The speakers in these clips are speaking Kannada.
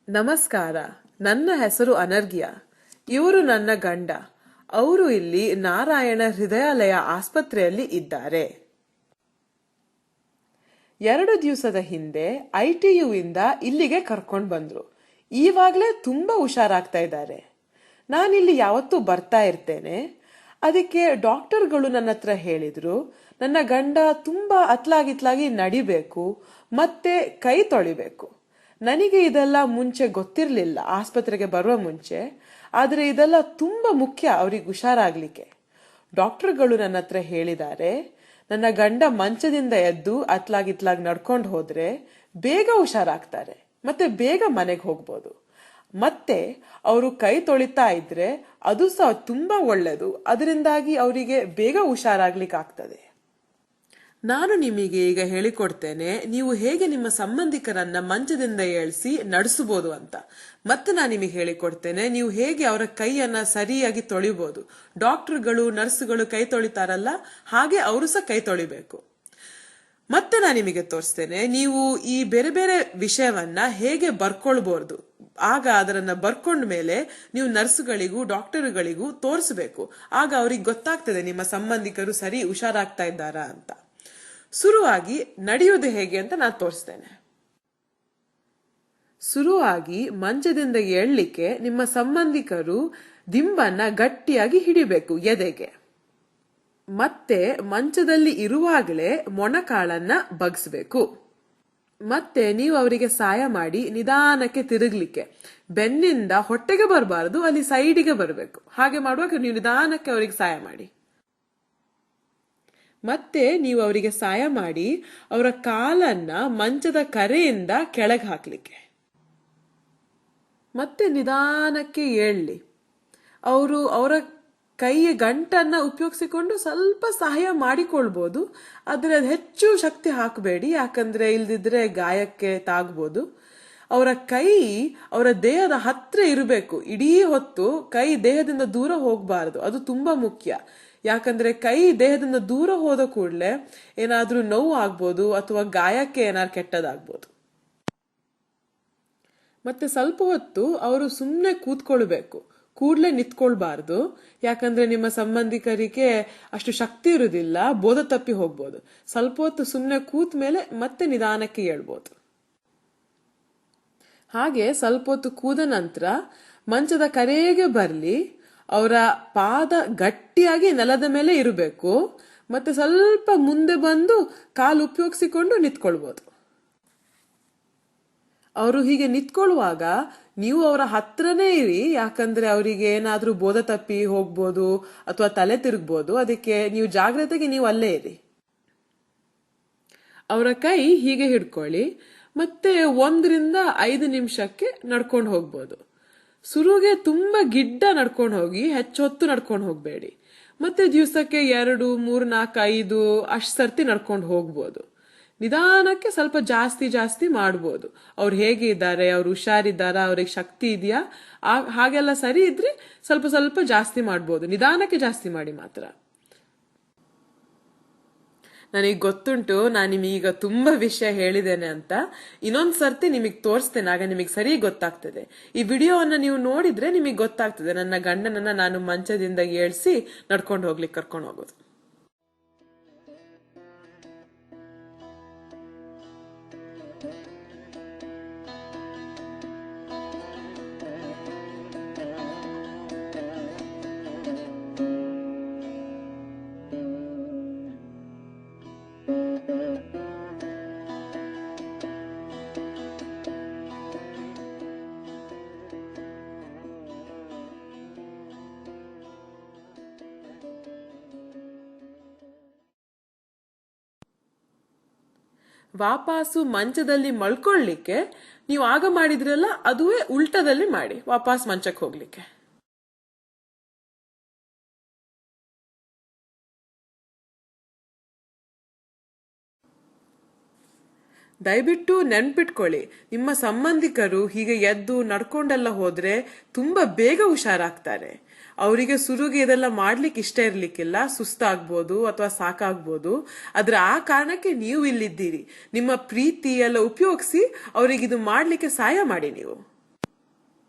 ನಮಸ್ಕಾರ. ನನ್ನ ಹೆಸರು ಅನರ್ಘ್ಯ. ಇವರು ನನ್ನ ಗಂಡ. ಅವರು ಇಲ್ಲಿ ನಾರಾಯಣ ಹೃದಯಾಲಯ ಆಸ್ಪತ್ರೆಯಲ್ಲಿ ಇದ್ದಾರೆ. 2 ದಿವಸದ ಹಿಂದೆ ITU ಇಂದ ಇಲ್ಲಿಗೆ ಕರ್ಕೊಂಡು ಬಂದ್ರು. ಈವಾಗ್ಲೇ ತುಂಬಾ ಹುಷಾರಾಗ್ತಾ ಇದ್ದಾರೆ. ನಾನಿಲ್ಲಿ ಯಾವತ್ತೂ ಬರ್ತಾ ಇರ್ತೇನೆ. ಅದಕ್ಕೆ ಡಾಕ್ಟರ್ಗಳು ನನ್ನ ಹತ್ರ ಹೇಳಿದ್ರು, ನನ್ನ ಗಂಡ ತುಂಬಾ ಅತ್ಲಾಗಿ ನಡಿಬೇಕು ಮತ್ತೆ ಕೈ ತೊಳಿಬೇಕು. ನನಗೆ ಇದೆಲ್ಲ ಮುಂಚೆ ಗೊತ್ತಿರಲಿಲ್ಲ, ಆಸ್ಪತ್ರೆಗೆ ಬರುವ ಮುಂಚೆ. ಆದರೆ ಇದೆಲ್ಲ ತುಂಬಾ ಮುಖ್ಯ ಅವ್ರಿಗೆ ಹುಷಾರಾಗ್ಲಿಕ್ಕೆ. ಡಾಕ್ಟರ್ಗಳು ನನ್ನ ಹತ್ರ ಹೇಳಿದ್ದಾರೆ, ನನ್ನ ಗಂಡ ಮಂಚದಿಂದ ಎದ್ದು ಅತ್ಲಾಗಿ ನಡ್ಕೊಂಡು ಹೋದ್ರೆ ಬೇಗ ಹುಷಾರಾಗ್ತಾರೆ ಮತ್ತೆ ಬೇಗ ಮನೆಗೆ ಹೋಗ್ಬೋದು. ಮತ್ತೆ ಅವರು ಕೈ ತೊಳಿತಾ ಇದ್ರೆ ಅದು ಸಹ ತುಂಬಾ ಒಳ್ಳೆಯದು. ಅದರಿಂದಾಗಿ ಅವರಿಗೆ ಬೇಗ ಹುಷಾರಾಗ್ಲಿಕ್ಕೆ ಆಗ್ತದೆ. ನಾನು ನಿಮಗೆ ಈಗ ಹೇಳಿಕೊಡ್ತೇನೆ ನೀವು ಹೇಗೆ ನಿಮ್ಮ ಸಂಬಂಧಿಕರನ್ನ ಮಂಚದಿಂದ ಏಳಿಸಿ ನಡೆಸಬಹುದು ಅಂತ. ಮತ್ತೆ ನಾನು ನಿಮಗೆ ಹೇಳಿಕೊಡ್ತೇನೆ ನೀವು ಹೇಗೆ ಅವರ ಕೈಯನ್ನ ಸರಿಯಾಗಿ ತೊಳಿಬಹುದು. ಡಾಕ್ಟರ್ಗಳು ನರ್ಸ್ಗಳು ಕೈ ತೊಳಿತಾರಲ್ಲ, ಹಾಗೆ ಅವರು ಸಹ ಕೈ ತೊಳಿಬೇಕು. ಮತ್ತೆ ನಾನು ನಿಮಗೆ ತೋರಿಸ್ತೇನೆ ನೀವು ಈ ಬೇರೆ ಬೇರೆ ವಿಷಯವನ್ನ ಹೇಗೆ ಬರ್ಕೊಳ್ಬಹುದು. ಆಗ ಅದರನ್ನ ಬರ್ಕೊಂಡ ಮೇಲೆ ನೀವು ನರ್ಸ್ಗಳಿಗೂ ಡಾಕ್ಟರ್ಗಳಿಗೂ ತೋರಿಸಬೇಕು. ಆಗ ಅವ್ರಿಗೆ ಗೊತ್ತಾಗ್ತದೆ ನಿಮ್ಮ ಸಂಬಂಧಿಕರು ಸರಿ ಹುಷಾರಾಗ್ತಾ ಇದ್ದಾರಾ ಅಂತ. ಶುರುವಾಗಿ ನಡೆಯುವುದು ಹೇಗೆ ಅಂತ ನಾನು ತೋರಿಸ್ತೇನೆ. ಶುರುವಾಗಿ ಮಂಚದಿಂದ ಏಳ್ಲಿಕ್ಕೆ ನಿಮ್ಮ ಸಂಬಂಧಿಕರು ದಿಂಬನ್ನ ಗಟ್ಟಿಯಾಗಿ ಹಿಡಿಬೇಕು ಎದೆಗೆ. ಮತ್ತೆ ಮಂಚದಲ್ಲಿ ಇರುವಾಗಲೇ ಮೊಣಕಾಳನ್ನ ಬಗ್ಸ್ಬೇಕು. ಮತ್ತೆ ನೀವು ಅವರಿಗೆ ಸಹಾಯ ಮಾಡಿ ನಿಧಾನಕ್ಕೆ ತಿರುಗ್ಲಿಕ್ಕೆ. ಬೆನ್ನಿಂದ ಹೊಟ್ಟೆಗೆ ಬರಬಾರದು, ಅಲ್ಲಿ ಸೈಡಿಗೆ ಬರಬೇಕು. ಹಾಗೆ ಮಾಡುವಾಗ ನೀವು ನಿಧಾನಕ್ಕೆ ಅವರಿಗೆ ಸಹಾಯ ಮಾಡಿ. ಮತ್ತೆ ನೀವು ಅವರಿಗೆ ಸಹಾಯ ಮಾಡಿ ಅವರ ಕಾಲನ್ನ ಮಂಚದ ಕರೆಯಿಂದ ಕೆಳಗೆ ಹಾಕ್ಲಿಕ್ಕೆ. ಮತ್ತೆ ನಿಧಾನಕ್ಕೆ ಏಳ್ಲಿ. ಅವರು ಅವರ ಕೈಯ ಗಂಟನ್ನ ಉಪಯೋಗಿಸಿಕೊಂಡು ಸ್ವಲ್ಪ ಸಹಾಯ ಮಾಡಿಕೊಳ್ಬಹುದು. ಆದ್ರೆ ಅದು ಹೆಚ್ಚು ಶಕ್ತಿ ಹಾಕಬೇಡಿ, ಯಾಕಂದ್ರೆ ಇಲ್ದಿದ್ರೆ ಗಾಯಕ್ಕೆ ತಾಗ್ಬೋದು. ಅವರ ಕೈ ಅವರ ದೇಹದ ಹತ್ರ ಇರಬೇಕು. ಇಡೀ ಹೊತ್ತು ಕೈ ದೇಹದಿಂದ ದೂರ ಹೋಗಬಾರದು. ಅದು ತುಂಬಾ ಮುಖ್ಯ. ಯಾಕಂದ್ರೆ ಕೈ ದೇಹದಿಂದ ದೂರ ಹೋದ ಕೂಡಲೇ ಏನಾದ್ರೂ ನೋವು ಆಗ್ಬೋದು ಅಥವಾ ಗಾಯಕ್ಕೆ ಏನಾದ್ರು ಕೆಟ್ಟದಾಗ್ಬೋದು. ಮತ್ತೆ ಸ್ವಲ್ಪ ಹೊತ್ತು ಅವರು ಸುಮ್ಮನೆ ಕೂತ್ಕೊಳ್ಬೇಕು, ಕೂಡ್ಲೆ ನಿಂತ್ಕೊಳ್ಬಾರ್ದು. ಯಾಕಂದ್ರೆ ನಿಮ್ಮ ಸಂಬಂಧಿಕರಿಗೆ ಅಷ್ಟು ಶಕ್ತಿ ಇರುವುದಿಲ್ಲ, ಬೋಧ ತಪ್ಪಿ ಹೋಗ್ಬೋದು. ಸ್ವಲ್ಪ ಹೊತ್ತು ಸುಮ್ಮನೆ ಕೂತ್ ಮೇಲೆ ಮತ್ತೆ ನಿಧಾನಕ್ಕೆ ಹೇಳ್ಬೋದು. ಹಾಗೆ ಸ್ವಲ್ಪ ಹೊತ್ತು ಕೂದ ನಂತರ ಮಂಚದ ಕರೆಗೆ ಬರ್ಲಿ. ಅವರ ಪಾದ ಗಟ್ಟಿಯಾಗಿ ನೆಲದ ಮೇಲೆ ಇರಬೇಕು. ಮತ್ತೆ ಸ್ವಲ್ಪ ಮುಂದೆ ಬಂದು ಕಾಲು ಉಪಯೋಗಿಸಿಕೊಂಡು ನಿಂತ್ಕೊಳ್ಬಹುದು. ಅವರು ಹೀಗೆ ನಿಂತ್ಕೊಳ್ಳುವಾಗ ನೀವು ಅವರ ಹತ್ರನೇ ಇರಿ, ಯಾಕಂದ್ರೆ ಅವರಿಗೆ ಏನಾದ್ರೂ ಬೋಧ ತಪ್ಪಿ ಹೋಗ್ಬೋದು ಅಥವಾ ತಲೆ ತಿರುಗ್ಬೋದು. ಅದಕ್ಕೆ ನೀವು ಜಾಗ್ರತೆಗೆ ನೀವು ಅಲ್ಲೇ ಇರಿ. ಅವರ ಕೈ ಹೀಗೆ ಹಿಡ್ಕೊಳ್ಳಿ. ಮತ್ತೆ 1 ರಿಂದ 5 ನಿಮಿಷಕ್ಕೆ ನಡ್ಕೊಂಡು ಹೋಗ್ಬೋದು. ಶುರುಗೆ ತುಂಬಾ ಗಿಡ್ಡ ನಡ್ಕೊಂಡು ಹೋಗಿ ಹೆಚ್ಚೊತ್ತು ನಡ್ಕೊಂಡು ಹೋಗ್ಬೇಡಿ. ಮತ್ತೆ ದಿವಸಕ್ಕೆ 2, 3, 4, 5 ಅಷ್ಟು ಸರ್ತಿ ನಡ್ಕೊಂಡು ಹೋಗ್ಬೋದು. ನಿಧಾನಕ್ಕೆ ಸ್ವಲ್ಪ ಜಾಸ್ತಿ ಮಾಡ್ಬೋದು. ಅವ್ರು ಹೇಗೆ ಇದ್ದಾರೆ, ಅವ್ರು ಹುಷಾರಿದ್ದಾರಾ, ಅವ್ರಿಗೆ ಶಕ್ತಿ ಇದೆಯಾ, ಹಾಗೆಲ್ಲ ಸರಿ ಇದ್ರೆ ಸ್ವಲ್ಪ ಜಾಸ್ತಿ ಮಾಡ್ಬೋದು. ನಿಧಾನಕ್ಕೆ ಜಾಸ್ತಿ ಮಾಡಿ ಮಾತ್ರ. ನನಗೆ ಗೊತ್ತುಂಟು ನಾನು ನಿಮಗೀಗ ತುಂಬಾ ವಿಷಯ ಹೇಳಿದ್ದೇನೆ ಅಂತ. ಇನ್ನೊಂದ್ ಸರ್ತಿ ನಿಮಗೆ ತೋರಿಸ್ತೇನೆ, ಆಗ ನಿಮಗೆ ಸರಿ ಗೊತ್ತಾಗ್ತದೆ. ಈ ವಿಡಿಯೋವನ್ನ ನೀವು ನೋಡಿದ್ರೆ ನಿಮಗೆ ಗೊತ್ತಾಗ್ತದೆ ನನ್ನ ಗಂಡನನ್ನ ನಾನು ಮಂಚದಿಂದ ಏಳ್ಸಿ ನಡ್ಕೊಂಡು ಹೋಗ್ಲಿಕ್ಕೆ ಕರ್ಕೊಂಡು ಹೋಗೋದು. ವಾಪಸ್ಸು ಮಂಚದಲ್ಲಿ ಮಲ್ಕೊಳ್ಳಿಕ್ಕೆ ನೀವು ಆಗ ಮಾಡಿದ್ರಲ್ಲ, ಅದುವೇ ಉಲ್ಟದಲ್ಲಿ ಮಾಡಿ ವಾಪಸ್ ಮಂಚಕ್ಕೆ ಹೋಗ್ಲಿಕ್ಕೆ. ದಯವಿಟ್ಟು ನೆನ್ಪಿಟ್ಕೊಳ್ಳಿ, ನಿಮ್ಮ ಸಂಬಂಧಿಕರು ಹೀಗೆ ಎದ್ದು ನಡ್ಕೊಂಡೆಲ್ಲ ಹೋದ್ರೆ ತುಂಬಾ ಬೇಗ ಹುಷಾರಾಗ್ತಾರೆ. ಅವರಿಗೆ ಶುರುಗೆ ಇದೆಲ್ಲ ಮಾಡ್ಲಿಕ್ಕೆ ಇಷ್ಟ ಇರ್ಲಿಕ್ಕಿಲ್ಲ, ಸುಸ್ತಾಗ್ಬೋದು ಅಥವಾ ಸಾಕಾಗ್ಬೋದು. ಆದ್ರೆ ಆ ಕಾರಣಕ್ಕೆ ನೀವು ಇಲ್ಲಿದ್ದೀರಿ. ನಿಮ್ಮ ಪ್ರೀತಿ ಎಲ್ಲ ಉಪಯೋಗಿಸಿ ಅವರಿಗೆ ಇದು ಮಾಡ್ಲಿಕ್ಕೆ ಸಹಾಯ ಮಾಡಿ ನೀವು.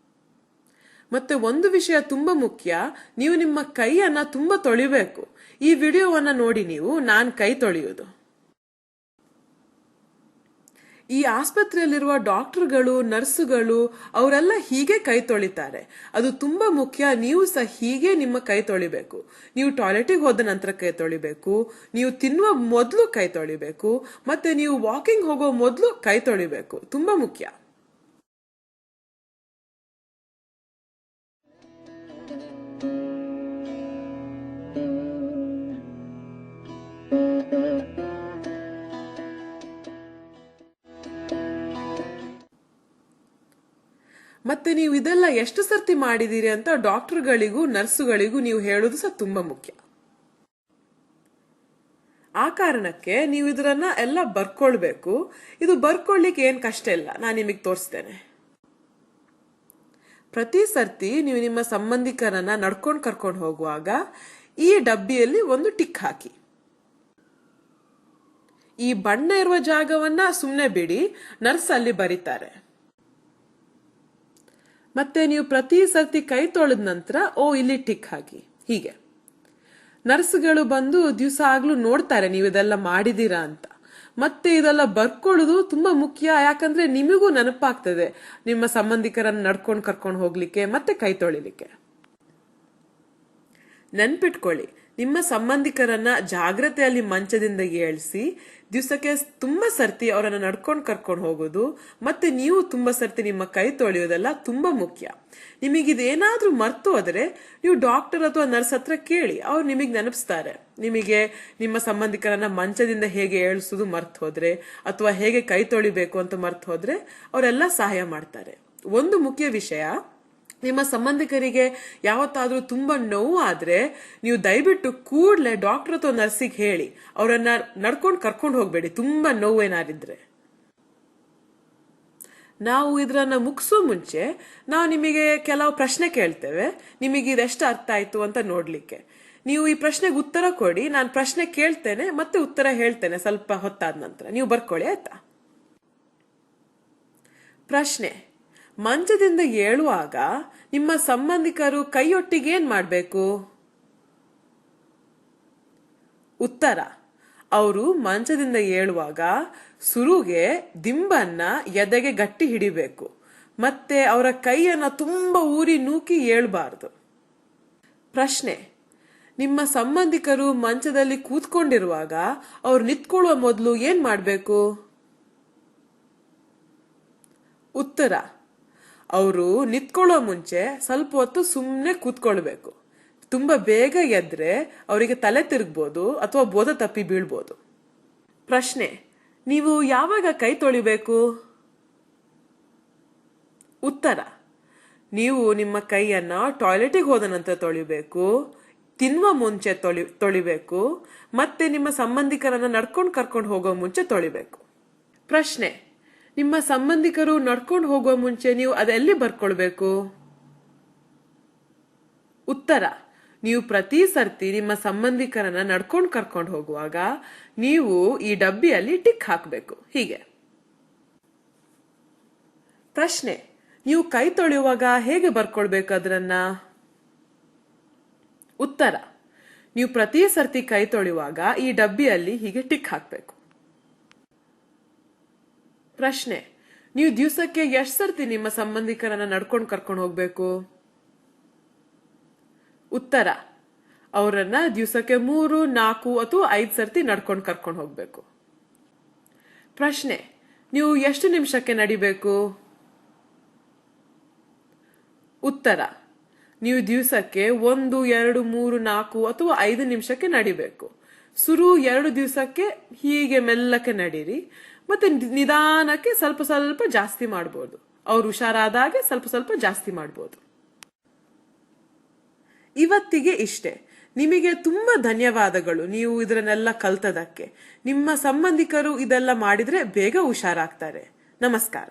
ಮತ್ತೆ ಒಂದು ವಿಷಯ ತುಂಬಾ ಮುಖ್ಯ, ನೀವು ನಿಮ್ಮ ಕೈಯನ್ನ ತುಂಬಾ ತೊಳಿಬೇಕು. ಈ ವಿಡಿಯೋವನ್ನ ನೋಡಿ ನೀವು ನಾನ್ ಕೈ ತೊಳೆಯುವುದು. ಈ ಆಸ್ಪತ್ರೆಯಲ್ಲಿರುವ ಡಾಕ್ಟರ್ಗಳು, ನರ್ಸುಗಳು ಅವರೆಲ್ಲ ಹೀಗೆ ಕೈ ತೊಳಿತಾರೆ. ಅದು ತುಂಬಾ ಮುಖ್ಯ. ನೀವು ಸಹ ಹೀಗೆ ನಿಮ್ಮ ಕೈ ತೊಳಿಬೇಕು. ನೀವು ಟಾಯ್ಲೆಟಿಗೆ ಹೋದ ನಂತರ ಕೈ ತೊಳಿಬೇಕು, ನೀವು ತಿನ್ನುವ ಮೊದಲು ಕೈ ತೊಳಿಬೇಕು, ಮತ್ತೆ ನೀವು ವಾಕಿಂಗ್ ಹೋಗೋ ಮೊದಲು ಕೈ ತೊಳಿಬೇಕು. ತುಂಬಾ ಮುಖ್ಯ. ಮತ್ತೆ ನೀವು ಇದೆಲ್ಲ ಎಷ್ಟು ಸರ್ತಿ ಮಾಡಿದೀರಿ ಅಂತ ಡಾಕ್ಟರ್ಗಳಿಗೂ ನರ್ಸುಗಳಿಗೂ ನೀವು ಹೇಳೋದು ಸಹ ತುಂಬಾ ಮುಖ್ಯ. ಆ ಕಾರಣಕ್ಕೆ ನೀವು ಇದರನ್ನ ಎಲ್ಲ ಬರ್ಕೊಳ್ಬೇಕು. ಇದು ಬರ್ಕೊಳ್ಳಿಕ್ಕೆ ಏನ್ ಕಷ್ಟ ಇಲ್ಲ, ನಾನು ನಿಮಗೆ ತೋರಿಸ್ತೇನೆ. ಪ್ರತಿ ಸರ್ತಿ ನೀವು ನಿಮ್ಮ ಸಂಬಂಧಿಕರನ್ನ ನಡ್ಕೊಂಡು ಕರ್ಕೊಂಡು ಹೋಗುವಾಗ ಈ ಡಬ್ಬಿಯಲ್ಲಿ ಒಂದು ಟಿಕ್ ಹಾಕಿ. ಈ ಬಣ್ಣ ಇರುವ ಜಾಗವನ್ನ ಸುಮ್ಮನೆ ಬಿಡಿ, ನರ್ಸ್ ಅಲ್ಲಿ ಬರೀತಾರೆ. ಮತ್ತೆ ನೀವು ಪ್ರತಿ ಸರ್ತಿ ಕೈ ತೊಳೆದ ನಂತರ ಇಲ್ಲಿ ಟಿಕ್ ಹಾಕಿ. ಹೀಗೆ ನರ್ಸ್ಗಳು ಬಂದು ದಿವಸ ಆಗ್ಲೂ ನೋಡ್ತಾರೆ ನೀವು ಇದೆಲ್ಲ ಮಾಡಿದೀರಾ ಅಂತ. ಮತ್ತೆ ಇದೆಲ್ಲ ಬರ್ಕೊಳ್ಳೋದು ತುಂಬಾ ಮುಖ್ಯ. ಯಾಕಂದ್ರೆ ನಿಮಗೂ ನೆನಪಾಗ್ತದೆ ನಿಮ್ಮ ಸಂಬಂಧಿಕರನ್ನ ನಡ್ಕೊಂಡು ಕರ್ಕೊಂಡು ಹೋಗ್ಲಿಕ್ಕೆ ಮತ್ತೆ ಕೈ ತೊಳಿಲಿಕ್ಕೆ. ನೆನ್ಪಿಟ್ಕೊಳ್ಳಿ, ನಿಮ್ಮ ಸಂಬಂಧಿಕರನ್ನ ಜಾಗ್ರತೆಯಲ್ಲಿ ಮಂಚದಿಂದ ಏಳಿಸಿ ದಿವಸಕ್ಕೆ ತುಂಬಾ ಸರ್ತಿ ಅವರನ್ನ ನಡ್ಕೊಂಡು ಕರ್ಕೊಂಡು ಹೋಗೋದು ಮತ್ತೆ ನೀವು ತುಂಬಾ ಸರ್ತಿ ನಿಮ್ಮ ಕೈ ತೊಳೆಯೋದೆಲ್ಲ ತುಂಬಾ ಮುಖ್ಯ. ನಿಮಗಿದೇನಾದ್ರೂ ಮರ್ತು ಹೋದ್ರೆ ನೀವು ಡಾಕ್ಟರ್ ಅಥವಾ ನರ್ಸ್ ಹತ್ರ ಕೇಳಿ, ಅವ್ರು ನಿಮಗೆ ನೆನಪಿಸ್ತಾರೆ. ನಿಮಗೆ ನಿಮ್ಮ ಸಂಬಂಧಿಕರನ್ನ ಮಂಚದಿಂದ ಹೇಗೆ ಏಳಿಸೋದು ಮರ್ತು ಹೋದ್ರೆ ಅಥವಾ ಹೇಗೆ ಕೈ ತೊಳಿಬೇಕು ಅಂತ ಮರ್ತು ಹೋದ್ರೆ ಅವರೆಲ್ಲ ಸಹಾಯ ಮಾಡ್ತಾರೆ. ಒಂದು ಮುಖ್ಯ ವಿಷಯ, ನಿಮ್ಮ ಸಂಬಂಧಿಕರಿಗೆ ಯಾವತ್ತಾದ್ರೂ ತುಂಬಾ ನೋವು ಆದ್ರೆ ನೀವು ದಯವಿಟ್ಟು ಕೂಡ್ಲೆ ಡಾಕ್ಟರ್ ಅಥವಾ ನರ್ಸಿಗೆ ಹೇಳಿ. ಅವರನ್ನ ನಡ್ಕೊಂಡು ಕರ್ಕೊಂಡು ಹೋಗ್ಬೇಡಿ ತುಂಬಾ ನೋವೇನಾರಿದ್ರೆ. ನಾವು ಇದರನ್ನ ಮುಗಿಸೋ ಮುಂಚೆ ನಾವು ನಿಮಗೆ ಕೆಲವು ಪ್ರಶ್ನೆ ಕೇಳ್ತೇವೆ, ನಿಮಗೆ ಇದೆಷ್ಟು ಅರ್ಥ ಆಯ್ತು ಅಂತ ನೋಡ್ಲಿಕ್ಕೆ. ನೀವು ಈ ಪ್ರಶ್ನೆಗೆ ಉತ್ತರ ಕೊಡಿ. ನಾನು ಪ್ರಶ್ನೆ ಕೇಳ್ತೇನೆ ಮತ್ತೆ ಉತ್ತರ ಹೇಳ್ತೇನೆ ಸ್ವಲ್ಪ ಹೊತ್ತಾದ ನಂತರ. ನೀವು ಬರ್ಕೊಳ್ಳಿ, ಆಯ್ತಾ? ಪ್ರಶ್ನೆ: ಮಂಚದಿಂದ ಏಳುವಾಗ ನಿಮ್ಮ ಸಂಬಂಧಿಕರು ಕೈಯೊಟ್ಟಿಗೆ ಏನ್ ಮಾಡ್ಬೇಕು? ಉತ್ತರ: ಅವರು ಮಂಚದಿಂದ ಏಳುವಾಗ ಸುರುಗೆ ದಿಂಬನ್ನ ಎದೆಗೆ ಗಟ್ಟಿ ಹಿಡಿಬೇಕು ಮತ್ತೆ ಅವರ ಕೈಯನ್ನ ತುಂಬಾ ಊರಿ ನೂಕಿ ಏಳಬಾರ್ದು. ಪ್ರಶ್ನೆ: ನಿಮ್ಮ ಸಂಬಂಧಿಕರು ಮಂಚದಲ್ಲಿ ಕೂತ್ಕೊಂಡಿರುವಾಗ ಅವ್ರು ನಿಂತ್ಕೊಳ್ಳುವ ಮೊದಲು ಏನ್ ಮಾಡ್ಬೇಕು? ಉತ್ತರ: ಅವರು ನಿಂತ್ಕೊಳ್ಳೋ ಮುಂಚೆ ಸ್ವಲ್ಪ ಹೊತ್ತು ಸುಮ್ಮನೆ ಕೂತ್ಕೊಳ್ಬೇಕು. ತುಂಬಾ ಬೇಗ ಎದ್ರೆ ಅವರಿಗೆ ತಲೆ ತಿರುಗ್ಬೋದು ಅಥವಾ ಬೋಧ ತಪ್ಪಿ ಬೀಳ್ಬೋದು. ಪ್ರಶ್ನೆ: ನೀವು ಯಾವಾಗ ಕೈ ತೊಳಿಬೇಕು? ಉತ್ತರ: ನೀವು ನಿಮ್ಮ ಕೈಯನ್ನ ಟಾಯ್ಲೆಟಿಗೆ ಹೋದ ನಂತರ ತೊಳಿಬೇಕು, ತಿನ್ನುವ ಮುಂಚೆ ತೊಳಿಬೇಕು ಮತ್ತೆ ನಿಮ್ಮ ಸಂಬಂಧಿಕರನ್ನ ನಡ್ಕೊಂಡು ಕರ್ಕೊಂಡು ಹೋಗೋ ಮುಂಚೆ ತೊಳಿಬೇಕು. ಪ್ರಶ್ನೆ: ನಿಮ್ಮ ಸಂಬಂಧಿಕರು ನಡ್ಕೊಂಡು ಹೋಗುವ ಮುಂಚೆ ನೀವು ಅದೆಲ್ಲಿ ಬರ್ಕೊಳ್ಬೇಕು? ಉತ್ತರ: ನೀವು ಪ್ರತಿ ಸರ್ತಿ ನಿಮ್ಮ ಸಂಬಂಧಿಕರನ್ನ ನಡ್ಕೊಂಡು ಕರ್ಕೊಂಡು ಹೋಗುವಾಗ ನೀವು ಈ ಡಬ್ಬಿಯಲ್ಲಿ ಟಿಕ್ ಹಾಕಬೇಕು. ಹೀಗೆ. ಪ್ರಶ್ನೆ: ನೀವು ಕೈ ತೊಳೆಯುವಾಗ ಹೇಗೆ ಬರ್ಕೊಳ್ಬೇಕು ಅದರನ್ನ? ಉತ್ತರ: ನೀವು ಪ್ರತಿ ಸರ್ತಿ ಕೈ ತೊಳೆಯುವಾಗ ಈ ಡಬ್ಬಿಯಲ್ಲಿ ಹೀಗೆ ಟಿಕ್ ಹಾಕಬೇಕು. ಪ್ರಶ್ನೆ: ನೀವು ದಿವಸಕ್ಕೆ ಎಷ್ಟು ಸರ್ತಿ ನಿಮ್ಮ ಸಂಬಂಧಿಕರನ್ನ ನಡ್ಕೊಂಡು ಕರ್ಕೊಂಡು ಹೋಗ್ಬೇಕು? ಉತ್ತರ: ಅವರನ್ನ ದಿವಸಕ್ಕೆ 3, 4 ಅಥವಾ 5 ಸರ್ತಿ ನಡ್ಕೊಂಡು ಕರ್ಕೊಂಡು ಹೋಗ್ಬೇಕು. ಪ್ರಶ್ನೆ: ನೀವು ಎಷ್ಟು ನಿಮಿಷಕ್ಕೆ ನಡಿಬೇಕು? ಉತ್ತರ: ನೀವು ದಿವಸಕ್ಕೆ 1, 2, 3, 4 ಅಥವಾ 5 ನಿಮಿಷಕ್ಕೆ ನಡಿಬೇಕು. ಶುರು 2 ದಿವಸಕ್ಕೆ ಹೀಗೆ ಮೆಲ್ಲಕ್ಕೆ ನಡೀರಿ ಮತ್ತೆ ನಿಧಾನಕ್ಕೆ ಸ್ವಲ್ಪ ಸ್ವಲ್ಪ ಜಾಸ್ತಿ ಮಾಡಬಹುದು. ಅವ್ರು ಹುಷಾರಾದಾಗೆ ಸ್ವಲ್ಪ ಸ್ವಲ್ಪ ಜಾಸ್ತಿ ಮಾಡಬಹುದು. ಇವತ್ತಿಗೆ ಇಷ್ಟೇ. ನಿಮಗೆ ತುಂಬಾ ಧನ್ಯವಾದಗಳು ನೀವು ಇದನ್ನೆಲ್ಲ ಕಲ್ತದಕ್ಕೆ. ನಿಮ್ಮ ಸಂಬಂಧಿಕರು ಇದೆಲ್ಲ ಮಾಡಿದ್ರೆ ಬೇಗ ಹುಷಾರಾಗ್ತಾರೆ. ನಮಸ್ಕಾರ.